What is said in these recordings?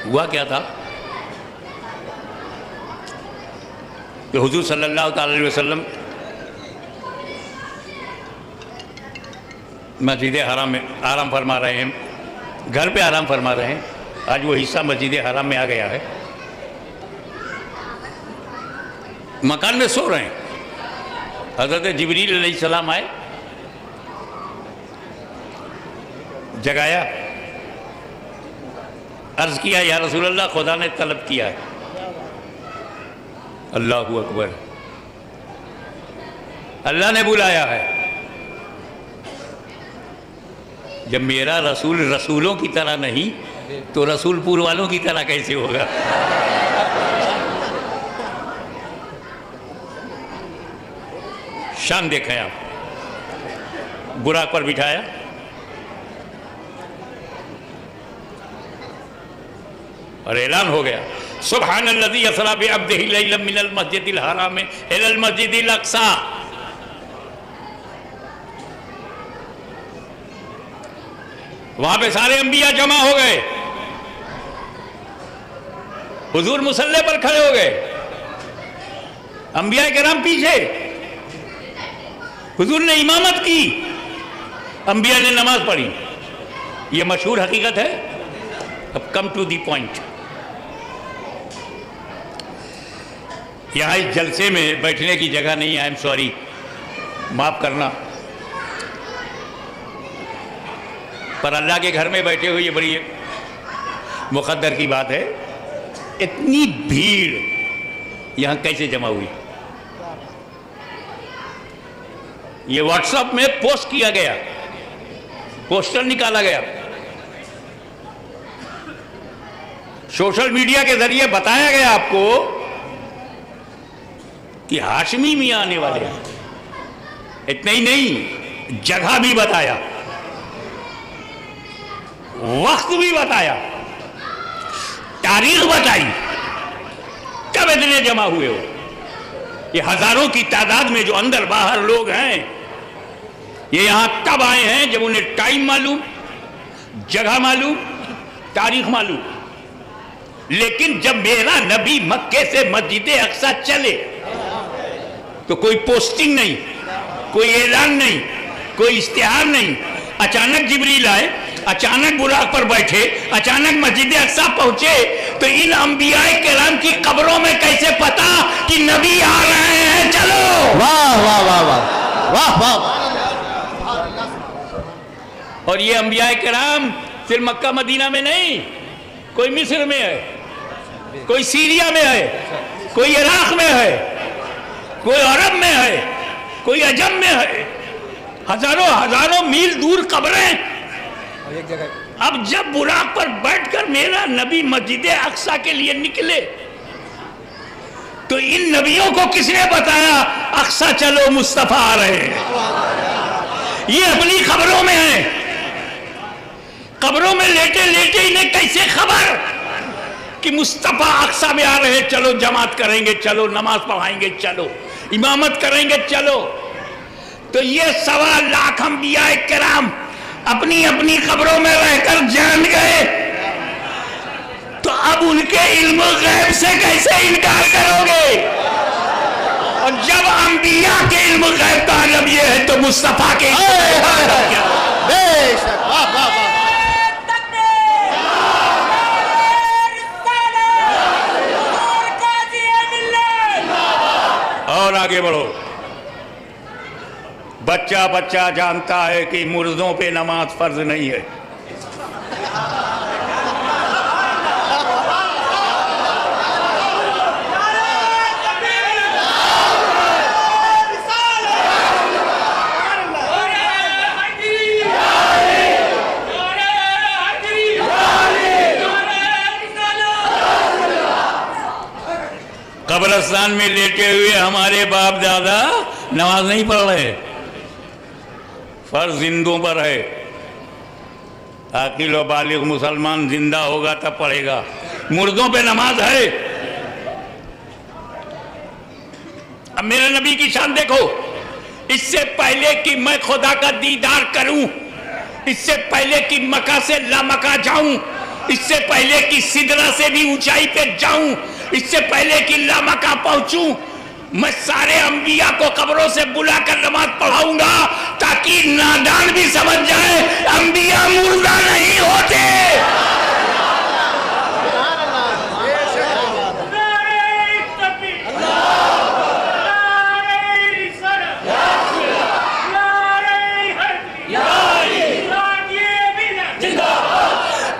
ہوا کیا تھا کہ حضور صلی اللہ تعالی علیہ وسلم مسجد حرام میں آرام فرما رہے ہیں، گھر پہ آرام فرما رہے ہیں. آج وہ حصہ مسجد حرام میں آ گیا ہے، مکان میں سو رہے ہیں. حضرت جبریل علیہ السلام آئے، جگایا، عرض کیا یا رسول اللہ خدا نے طلب کیا ہے. اللہ اکبر، اللہ نے بلایا ہے. جب میرا رسول رسولوں کی طرح نہیں تو رسول پور والوں کی طرح کیسے ہوگا؟ شان دیکھیں آپ. براق پر بٹھایا، اور اعلان ہو گیا سبحان الذی اسری بعبدہ لیلا من المسجد الحرام الی المسجد الاقصی. وہاں پہ سارے انبیاء جمع ہو گئے، حضور مصلی پر کھڑے ہو گئے، انبیاء کرام پیچھے، حضور نے امامت کی، انبیاء نے نماز پڑھی. یہ مشہور حقیقت ہے. اب کم ٹو دی پوائنٹ. یہاں اس جلسے میں بیٹھنے کی جگہ نہیں ہے، آئی ایم سوری، معاف کرنا. پر اللہ کے گھر میں بیٹھے ہوئے یہ بڑی مقدر کی بات ہے. اتنی بھیڑ یہاں کیسے جمع ہوئی؟ یہ واٹس ایپ میں پوسٹ کیا گیا، پوسٹر نکالا گیا، سوشل میڈیا کے ذریعے بتایا گیا آپ کو کہ ہاشمی میاں آنے والے ہیں. اتنا ہی نہیں، جگہ بھی بتایا، وقت بھی بتایا، تاریخ بتائی. کب اتنے جمع ہوئے ہو؟ یہ ہزاروں کی تعداد میں جو اندر باہر لوگ ہیں، یہ یہاں کب آئے ہیں؟ جب انہیں ٹائم معلوم، جگہ معلوم، تاریخ معلوم. لیکن جب میرا نبی مکے سے مسجد اقصی چلے تو کوئی پوسٹنگ نہیں، کوئی اعلان نہیں، کوئی اشتہار نہیں. اچانک جبریل آئے، اچانک براق پر بیٹھے، اچانک مسجد اقصی پہنچے. تو ان انبیاء کرام کی قبروں میں کیسے پتا کہ نبی آ رہے ہیں؟ چلو واہ واہ واہ واہ واہ واہ. اور یہ انبیاء کرام صرف مکہ مدینہ میں نہیں، کوئی مصر میں ہے، کوئی سیریا میں ہے، کوئی عراق میں ہے، کوئی عرب میں ہے، کوئی عجم میں ہے. ہزاروں میل دور قبریں. اب جب براق پر بیٹھ کر میرا نبی مسجد اقصی کے لیے نکلے تو ان نبیوں کو کس نے بتایا اقصی چلو مصطفیٰ آ رہے ہیں؟ یہ اپنی قبروں میں ہیں. قبروں میں لیٹے لیٹے انہیں کیسے خبر کہ مصطفیٰ اقصی میں آ رہے ہیں؟ چلو جماعت کریں گے، چلو نماز پڑھائیں گے، چلو امامت کریں گے، چلو. تو یہ 1.25 لاکھ انبیاء کرام اپنی اپنی قبروں میں رہ کر جان گئے. تو اب ان کے علم غیب سے کیسے انکار کرو گے؟ اور جب انبیاء کے علم غیب کا عالم یہ ہے تو مصطفیٰ کے بے شک. واہ واہ واہ. اور آگے بڑھو. بچہ بچہ جانتا ہے کہ مردوں پہ نماز فرض نہیں ہے. قبرستان میں لیٹے ہوئے ہمارے باپ دادا نماز نہیں پڑھ رہے. فرض زندوں پر ہے. عاقل و بالغ مسلمان زندہ ہوگا تب پڑھے گا. مردوں پہ نماز ہے. اب میرے نبی کی شان دیکھو. اس سے پہلے کہ میں خدا کا دیدار کروں، اس سے پہلے کہ مکہ سے لامکہ جاؤں، اس سے پہلے کہ سدرہ سے بھی اونچائی پہ جاؤں، اس سے پہلے کہ لامکہ پہنچوں، میں سارے انبیاء کو قبروں سے بلا کر نماز پڑھاؤں گا تاکہ نادان بھی سمجھ جائے انبیاء مردہ نہیں ہوتے۔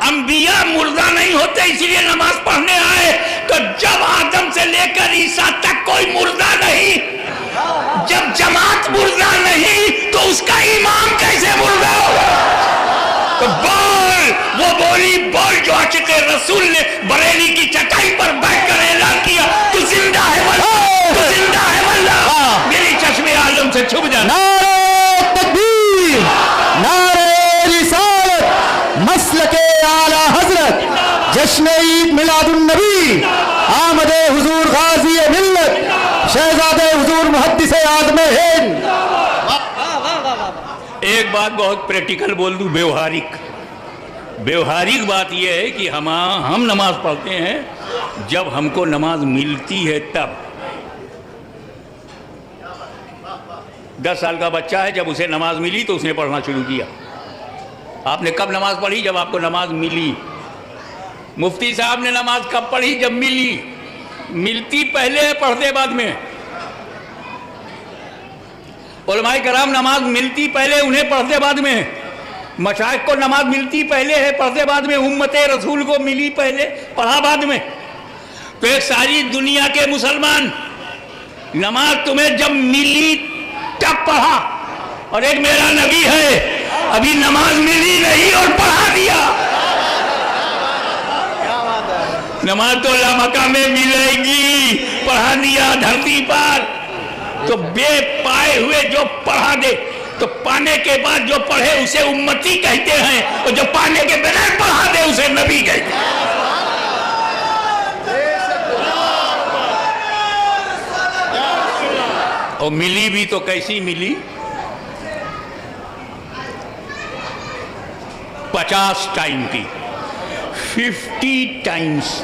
انبیاء مردہ نہیں ہوتے، اسی لیے نماز پڑھنے آئے۔ تو جب آدم سے لے کر عیسیٰ تک کوئی مردہ نہیں، جب جماعت مردہ نہیں تو اس کا امام کیسے مردہ ہوگا؟ تو بول وہ بولی بول جو عاشق رسول نے بریلی کی چٹائی پر بیٹھ کر اعلان کیا، تو زندہ ہے واللہ، تو زندہ ہے واللہ، میری چشم عالم سے چھپ جانا۔ نعرہ تکبیر، نعرہ رسالت، مسلک اعلی حضرت، جشن عید میلاد النبی، آمد حضور غازی ملت، شہزادہ حضور محدث اعظم ہند۔ ایک بات بہت پریکٹیکل بول دوں، بیوہارک بات یہ ہے کہ ہم نماز پڑھتے ہیں جب ہم کو نماز ملتی ہے تب۔ 10 سال کا بچہ ہے، جب اسے نماز ملی تو اس نے پڑھنا شروع کیا۔ آپ نے کب نماز پڑھی؟ جب آپ کو نماز ملی۔ مفتی صاحب نے نماز کب پڑھی؟ جب ملی۔ ملتی پہلے ہے، پڑھتے بعد میں۔ علماء کرام نماز ملتی پہلے، انہیں پڑھتے بعد میں۔ مشائخ کو نماز ملتی پہلے ہے، پڑھتے بعد میں۔ امت رسول کو ملی پہلے، پڑھا بعد میں۔ تو ایک ساری دنیا کے مسلمان نماز تمہیں جب ملی تب پڑھا، اور ایک میرا نبی ہے ابھی نماز ملی نہیں اور پڑھا دیا۔ نماز تو لامکہ میں ملے گی، پڑھا دیا دھرتی پر۔ تو بے پائے ہوئے جو پڑھا دے، تو پانے کے بعد جو پڑھے اسے امتی کہتے ہیں، اور جو پانے کے بغیر پڑھا دے اسے نبی کہتے ہیں۔ اور ملی بھی تو کیسی ملی؟ 50 ٹائم کی، 50 ٹائمز۔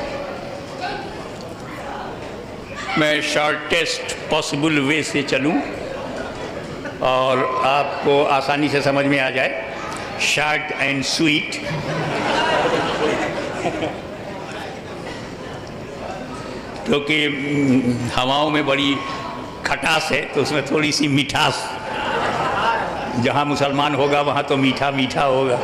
میں شارٹیسٹ پاسبل وے سے چلوں اور آپ کو آسانی سے سمجھ میں آ جائے، شارٹ اینڈ سویٹ۔ کیونکہ ہواؤں میں بڑی کھٹاس ہے تو اس میں تھوڑی سی مٹھاس، جہاں مسلمان ہوگا وہاں تو میٹھا میٹھا ہوگا۔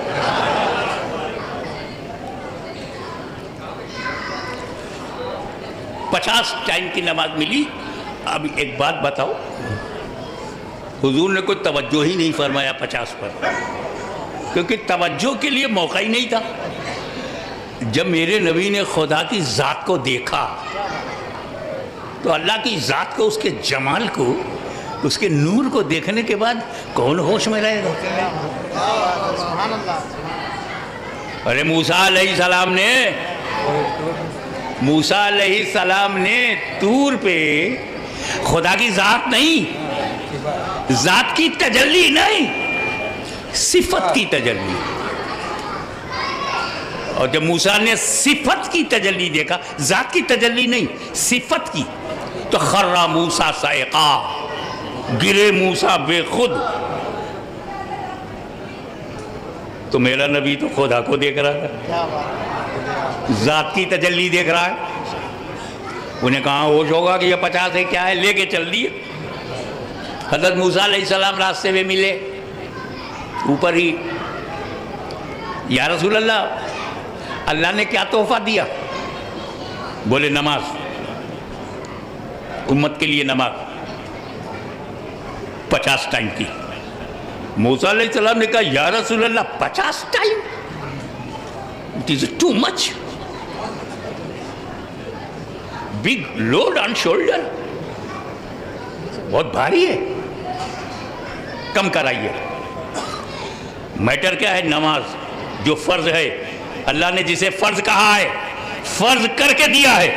پچاس ٹائم کی نماز ملی۔ اب ایک بات بتاؤ، حضور نے کوئی توجہ ہی نہیں فرمایا 50 پر، کیونکہ توجہ کے لیے موقع ہی نہیں تھا۔ جب میرے نبی نے خدا کی ذات کو دیکھا تو اللہ کی ذات کو، اس کے جمال کو، اس کے نور کو دیکھنے کے بعد کون ہوش میں رہے گا؟ ارے موسیٰ علیہ السلام نے طور پہ خدا کی ذات نہیں، ذات کی تجلی نہیں، صفت کی تجلی۔ اور جب موسیٰ نے صفت کی تجلی دیکھا، ذات کی تجلی نہیں، صفت کی، تو خر موسیٰ صعقا، گرے موسیٰ بے خود۔ تو میرا نبی تو خدا کو دیکھ رہا ہے، ذات کی تجلی دیکھ رہا ہے۔ انہیں کہاں ہوش ہوگا کہ یہ 50 ہے کیا ہے، لے کے چل دیے۔ حضرت موسیٰ علیہ السلام راستے میں ملے اوپر ہی، یا رسول اللہ، اللہ نے کیا تحفہ دیا؟ بولے نماز، امت کے لیے نماز 50 ٹائم کی۔ موسیٰ علیہ السلام نے کہا یا رسول اللہ 50 time, it is too much, big load on shoulder, بہت بھاری ہے، کم کرائیے۔ میٹر کیا ہے؟ نماز جو فرض ہے، اللہ نے جسے فرض کہا ہے فرض کر کے دیا ہے۔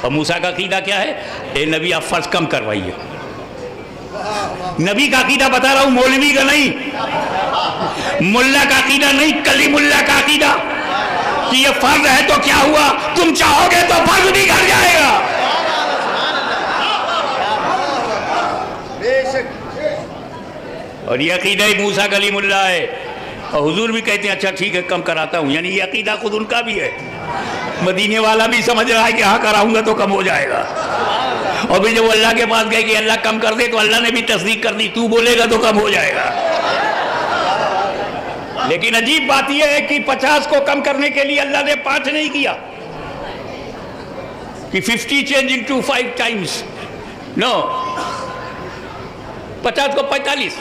اور موسیٰ کا عقیدہ کیا ہے؟ اے نبی آپ فرض کم کروائیے۔ نبی کا عقیدہ بتا رہا ہوں، مولوی کا نہیں، ملا کا عقیدہ نہیں، کلیم اللہ کا عقیدہ۔ کہ یہ فرض ہے تو کیا ہوا، تم چاہو گے تو فرض بھی گھٹ جائے گا. اور یہ عقیدہ موسیٰ کلیم اللہ ہے، اور حضور بھی کہتے ہیں اچھا ٹھیک ہے کم کراتا ہوں. یعنی یہ عقیدہ خود ان کا بھی ہے. مدینے والا بھی سمجھ رہا ہے کہ ہاں کراؤں گا تو کم ہو جائے گا. اور پھر جب وہ اللہ کے پاس گئے کہ اللہ کم کر دے تو اللہ نے بھی تصدیق کر دی، تو بولے گا تو کم ہو جائے گا. لیکن عجیب بات یہ ہے کہ 50 کو کم کرنے کے لیے اللہ نے 5 نہیں کیا کہ 50 چینج انٹو 5 ٹائمز. نو، 50 کو 45،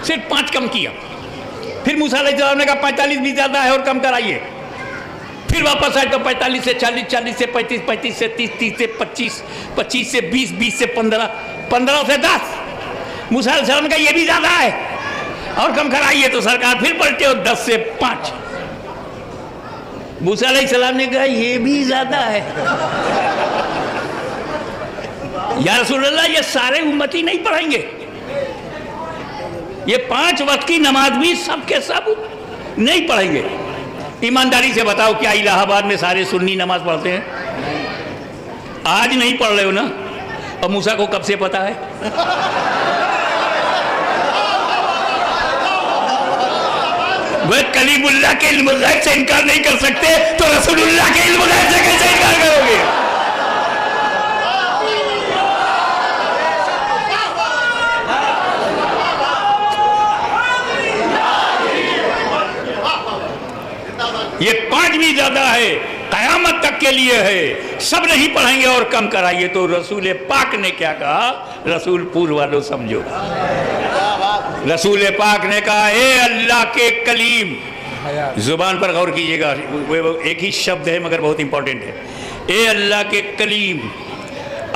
صرف 5 کم کیا. پھر موسیٰ علیہ السلام نے کہا 45 بھی زیادہ ہے اور کم کرائیے. پھر واپس آئے تو 45 سے 40، 40 سے 35، 35 سے 30، 30 سے 25، 25 سے 20، 20 سے 15، 15 سے 10. موسیٰ علیہ السلام نے کہا یہ بھی زیادہ ہے اور کم کرائیے. تو سرکار پھر پلٹے اور 10 سے 5. موسیٰ علیہ السلام نے کہا یہ بھی زیادہ ہے. یا رسول اللہ یہ سارے امتی نہیں پڑھیں گے، یہ 5 وقت کی نماز بھی سب کے سب نہیں پڑھیں گے. ایمانداری سے بتاؤ کیا الہ آباد میں سارے سنی نماز پڑھتے ہیں؟ آج نہیں پڑھ رہے ہو نا؟ اور موسیٰ کو کب سے پتا ہے؟ وہ کلیم اللہ کے علم غیب سے انکار نہیں کر سکتے تو رسول اللہ کے علم غیب سے کیسے انکار کرو گے؟ یہ 5 بھی زیادہ ہے، قیامت تک کے لیے ہے. سب نہیں پڑھیں گے اور کم کرائیے. تو رسول پاک نے کیا کہا؟ رسول پور والوں سمجھو، رسول پاک نے کہا اے اللہ کے کلیم، زبان پر غور کیجئے گا، ایک ہی شبد ہے مگر بہت امپورٹنٹ ہے. اے اللہ کے کلیم،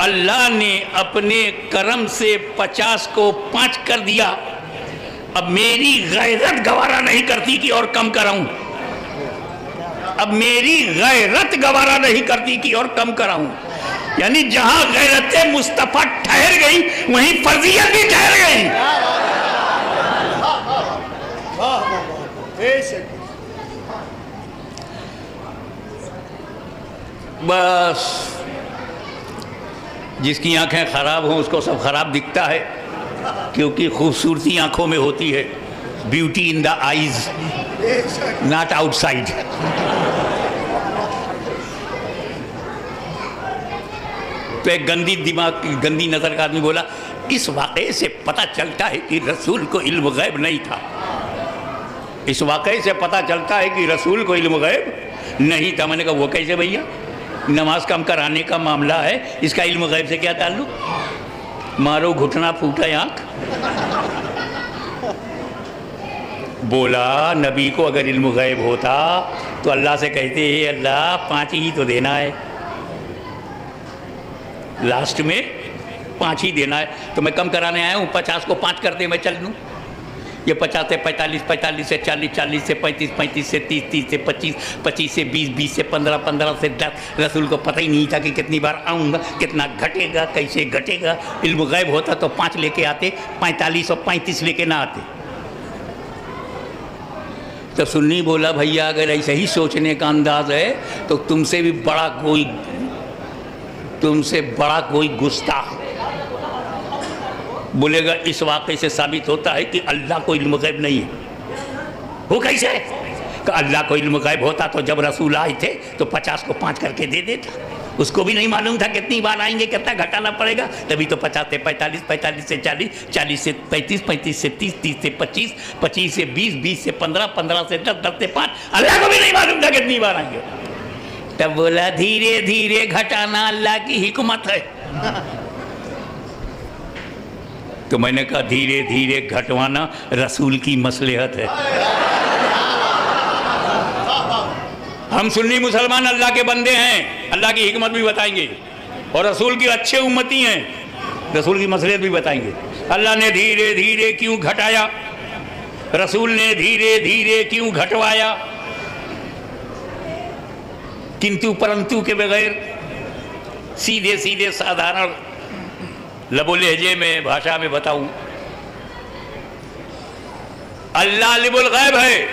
اللہ نے اپنے کرم سے 50 کو 5 کر دیا. اب میری غیرت گوارا نہیں کرتی کہ اور کم کراؤں. اب میری غیرت گوارا نہیں کرتی کہ اور کم کراؤں. یعنی جہاں غیرت مصطفیٰ ٹھہر گئی وہیں فرضیت بھی ٹھہر گئی. بس جس کی آنکھیں خراب ہوں اس کو سب خراب دکھتا ہے، کیونکہ خوبصورتی آنکھوں میں ہوتی ہے. Beauty in the eyes not outside. تو ایک گندی دماغ کی گندی نظر کا آدمی بولا اس واقعے سے پتہ چلتا ہے کہ رسول کو علم غیب نہیں تھا. اس واقعے سے پتہ چلتا ہے کہ رسول کو علم غیب نہیں تھا. میں نے کہا وہ کیسے بھیا؟ نماز کم کرانے کا معاملہ ہے، اس کا علم غیب سے کیا تعلق؟ مارو گھٹنا پھوٹا آنکھ. بولا نبی کو اگر علم غیب ہوتا تو اللہ سے کہتے اے اللہ 5 ہی تو دینا ہے، لاسٹ میں 5 ہی دینا ہے. تو میں کم کرانے آیا ہوں، 50 کو 5 کر دے میں چل لوں. یہ 50 سے 45، 45 سے 40، 40 سے 35، 35 سے 30، 30 سے 25، 25 سے 20، 20 سے 15، 15 سے 10. رسول کو پتہ ہی نہیں تھا کہ کتنی بار آؤں گا، کتنا گھٹے گا، کیسے گھٹے گا. علم غیب ہوتا تو 5 لے کے آتے، 45 اور 35 لے کے نہ آتے. تو سنی بولا بھیا اگر ایسا ہی سوچنے کا انداز ہے تو تم سے بڑا کوئی گستاخ. بولے گا اس واقعے سے ثابت ہوتا ہے کہ اللہ کو علم غیب نہیں ہے. وہ کیسے؟ کہ اللہ کو علم غیب ہوتا تو جب رسول آئے تھے تو 50 کو 5 کر کے دے دیتا. اس کو بھی نہیں معلوم تھا کتنی بار آئیں گے، کتنا گھٹانا پڑے گا. تبھی تو 50 سے 45، 45 سے 40، 40 سے 35، 35 سے 30، 30 سے 25، 25 سے 20، 20 سے 15، 15 سے 10، 10 سے 5. اللہ کو بھی نہیں معلوم تھا کتنی بار آئیں گے. تب بولا دھیرے دھیرے گھٹانا اللہ کی حکمت ہے. تو میں نے کہا دھیرے دھیرے گھٹوانا رسول کی مصلحت ہے. ہم سنی مسلمان اللہ کے بندے ہیں، اللہ کی حکمت بھی بتائیں گے اور رسول کی اچھے امتی ہیں، رسول کی مصلحت بھی بتائیں گے. اللہ نے دھیرے دھیرے کیوں گھٹایا، رسول نے دھیرے دھیرے کیوں گھٹوایا. کنتو پرنتو کے بغیر سیدھے سیدھے سادھارن لب و لہجے میں بھاشا میں بتاؤں. اللہ عالم الغیب ہے،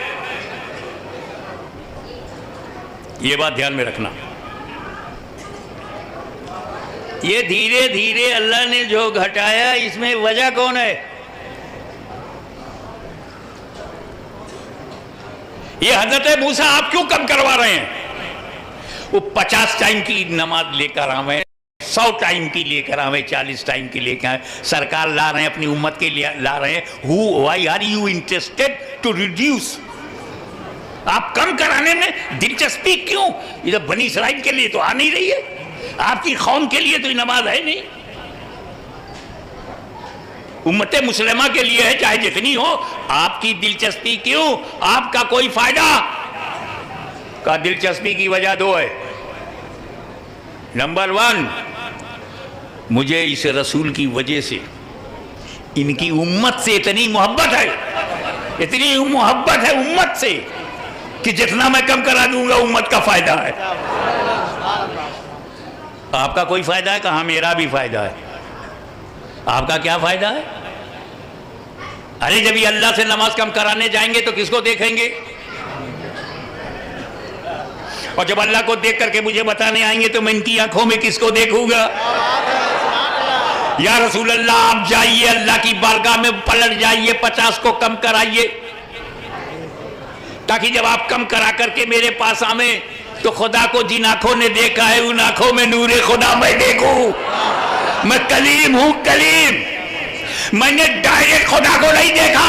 یہ بات دھیان میں رکھنا. یہ دھیرے دھیرے اللہ نے جو گھٹایا اس میں وجہ کون ہے؟ یہ حضرت موسیٰ آپ کیوں کم کروا رہے ہیں؟ وہ 50 ٹائم کی نماز لے کر آویں، 100 ٹائم کی لے کر آویں، 40 ٹائم کی لے کر آئیں. سرکار لا رہے ہیں، اپنی امت کے لیے لا رہے ہیں. Why are you interested to reduce؟ آپ کم کرانے میں دلچسپی کیوں؟ یہ تو بنی اسرائیل کے لیے تو آ نہیں رہی ہے، آپ کی قوم کے لیے تو یہ نماز ہے نہیں، امت مسلمہ کے لیے ہے چاہے جتنی ہو. آپ کی دلچسپی کیوں؟ آپ کا کوئی فائدہ؟ کا دلچسپی کی وجہ 2 ہے. نمبر 1، مجھے اس رسول کی وجہ سے ان کی امت سے اتنی محبت ہے، اتنی محبت ہے امت سے کہ جتنا میں کم کرا دوں گا امت کا فائدہ ہے. آپ کا کوئی فائدہ ہے؟ کہاں میرا بھی فائدہ ہے. آپ کا کیا فائدہ ہے؟ ارے جب یہ اللہ سے نماز کم کرانے جائیں گے تو کس کو دیکھیں گے؟ اور جب اللہ کو دیکھ کر کے مجھے بتانے آئیں گے تو میں ان کی آنکھوں میں کس کو دیکھوں گا؟ یا رسول اللہ آپ جائیے اللہ کی بارگاہ میں پلٹ جائیے، 50 کو کم کرائیے، تاکہ جب آپ کم کرا کر کے میرے پاس آئیں تو خدا کو جن آنکھوں نے دیکھا ہے ان آنکھوں میں نور خدا میں دیکھوں. میں کلیم ہوں، کلیم. میں نے ڈائریکٹ خدا کو نہیں دیکھا،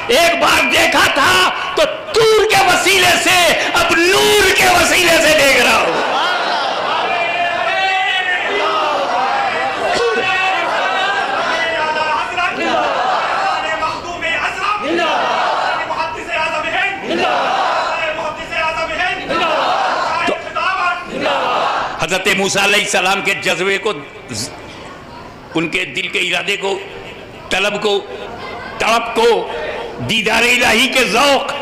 ایک بار دیکھا تھا تو طور کے وسیلے سے، اب نور کے وسیلے سے دیکھ رہا ہوں. حضرت موسیٰ علیہ السلام کے جذبے کو، ان کے دل کے ارادے کو، طلب کو، طلب کو، دیدار الہی کے ذوق،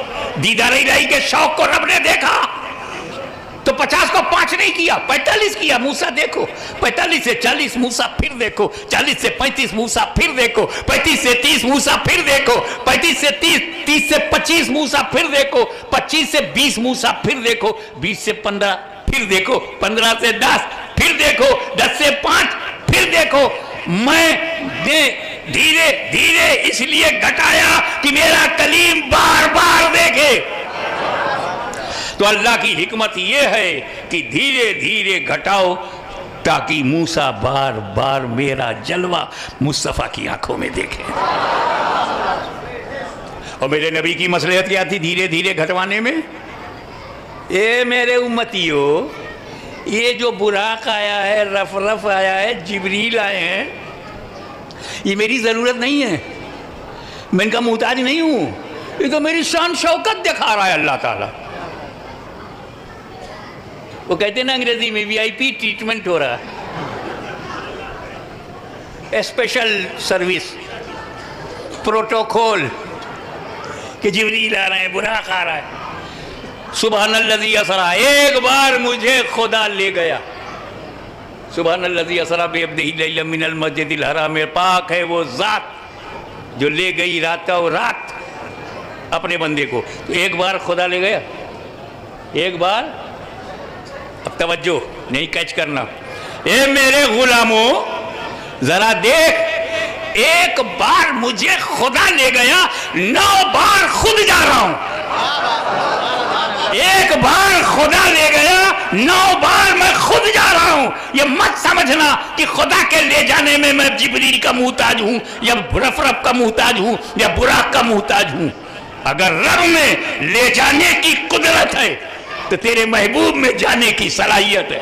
دیدار الہی کے شوق کو رب نے دیکھا تو 50 کو 5 نہیں کیا، 45 کیا. موسیٰ دیکھو، 45 سے 40 موسیٰ پھر دیکھو، 40 سے 35 موسیٰ پھر دیکھو، 35 سے 30 موسیٰ پھر دیکھو، 35 سے 30، 30 سے 25 موسیٰ پھر دیکھو، 25 سے 20 موسیٰ پھر دیکھو، 20 سے 15 پھر دیکھو، 15 سے 10 پھر دیکھو، 10 سے 5 پھر دیکھو. میں نے دھیرے دھیرے اس لیے گھٹایا کہ میرا کلیم بار بار دیکھے. تو اللہ کی حکمت یہ ہے کہ دھیرے دھیرے گھٹاؤ تاکہ موسیٰ بار بار میرا جلوہ مصطفیٰ کی آنکھوں میں دیکھے. اور میرے نبی کی مصلحت کیا تھی دھیرے دھیرے گھٹوانے میں؟ اے میرے امتیو، یہ جو براق آیا ہے، رف رف آیا ہے، جبریل آئے ہیں، یہ میری ضرورت نہیں ہے، میں ان کا محتاج نہیں ہوں. یہ تو میری شان شوکت دکھا رہا ہے اللہ تعالیٰ. وہ کہتے ہیں نا انگریزی میں VIP ٹریٹمنٹ ہو رہا ہے، اسپیشل سروس، پروٹوکول، کہ جبریل آ رہے ہیں، براق آ رہا ہے. سبحان الذی اسری، ایک بار مجھے خدا لے گیا. سبحان الذی اسری بعبدہ لیلا من المسجد الحرام، پاک ہے وہ ذات جو لے گئی رات کا وہ رات اپنے بندے کو. تو ایک بار خدا لے گیا، ایک بار. اب توجہ نہیں کیچ کرنا. اے میرے غلاموں ذرا دیکھ، ایک بار مجھے خدا لے گیا، 9 بار خود جا رہا ہوں. ایک بار خدا لے گیا، 9 بار میں خود جا رہا ہوں. یہ مت سمجھنا کہ خدا کے لے جانے میں میں جبریل کا محتاج ہوں یا رف رف کا محتاج ہوں یا براق کا محتاج ہوں. اگر رب میں لے جانے کی قدرت ہے تو تیرے محبوب میں جانے کی صلاحیت ہے.